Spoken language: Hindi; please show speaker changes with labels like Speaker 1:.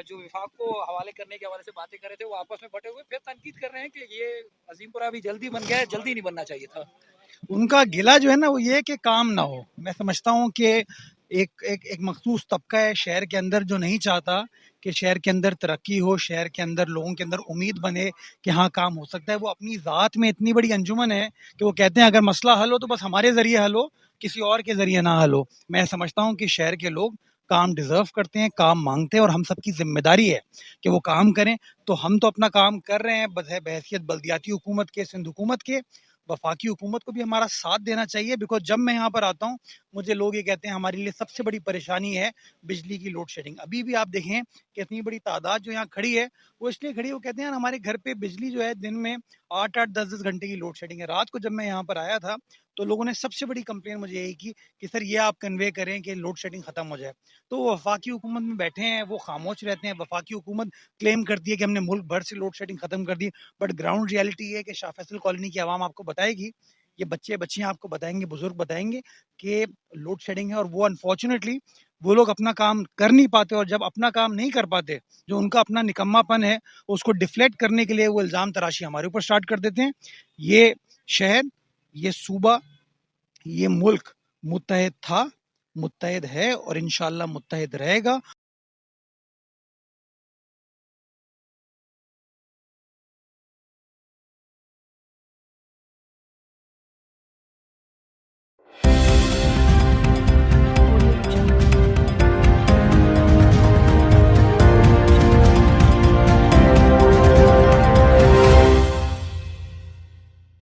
Speaker 1: जो विभाग को हवाले करने के हवाले से बातें कर रहे थे, वो आपस में बटे हुए फिर तनकीद कर रहे हैं कि ये अजीमपुरा अभी जल्दी बन गया है, जल्दी नहीं बनना चाहिए था।
Speaker 2: उनका गिला जो है ना वो ये है कि काम ना हो। मैं समझता हूँ कि एक मखसूस तबका है शहर के अंदर जो नहीं चाहता कि शहर के अंदर तरक्की हो, शहर के अंदर लोगों के अंदर उम्मीद बने कि हाँ काम हो सकता है। वो अपनी ज़ात में इतनी बड़ी अंजुमन है कि वो कहते हैं अगर मसला हल हो तो बस हमारे ज़रिए हल हो, किसी और के ज़रिए ना हल हो। मैं समझता हूँ कि शहर के लोग काम डिज़र्व करते हैं, काम मांगते हैं और हम सबकी जिम्मेदारी है कि वो काम करें। तो हम तो अपना काम कर रहे हैं बहैसियत बल्दियाती हुकूमत के, सिंध हुकूमत के। वफाकी हुकूमत को भी हमारा साथ देना चाहिए, बिकॉज जब मैं यहाँ पर आता हूँ मुझे लोग ये कहते हैं हमारे लिए सबसे बड़ी परेशानी है बिजली की लोड शेडिंग। अभी भी आप देखें कि इतनी बड़ी तादाद जो यहाँ खड़ी है वो इसलिए खड़ी है, वो कहते हैं यार हमारे घर पे बिजली जो है दिन में 8-8 10-10 घंटे की लोड शेडिंग है। रात को जब मैं यहाँ पर आया था तो लोगों ने सबसे बड़ी कंप्लेन मुझे यही की कि सर ये आप कन्वे करें कि लोड शेडिंग खत्म हो जाए। तो वो वफाकी हुकूमत में बैठे हैं, वो खामोश रहते हैं। वफाकी हुकूमत क्लेम करती है कि हमने मुल्क भर से लोड शेडिंग खत्म कर दी, बट ग्राउंड रियलिटी है कि शाह फैसल कॉलोनी की आवाम आपको बताएगी, ये बच्चे बच्चियां आपको बताएंगे, बुजुर्ग बताएंगे कि लोड शेडिंग है। और वो अनफॉर्चुनेटली वो लोग अपना काम कर नहीं पाते, और जब अपना काम नहीं कर पाते, जो उनका अपना निकम्मापन है उसको डिफ्लेक्ट करने के लिए वो इल्ज़ाम तराशी हमारे ऊपर स्टार्ट कर देते हैं। ये शहर, ये सूबा, ये मुल्क मुत्तहद था, मुत्तहद है और इंशाल्लाह मुत्तहद रहेगा।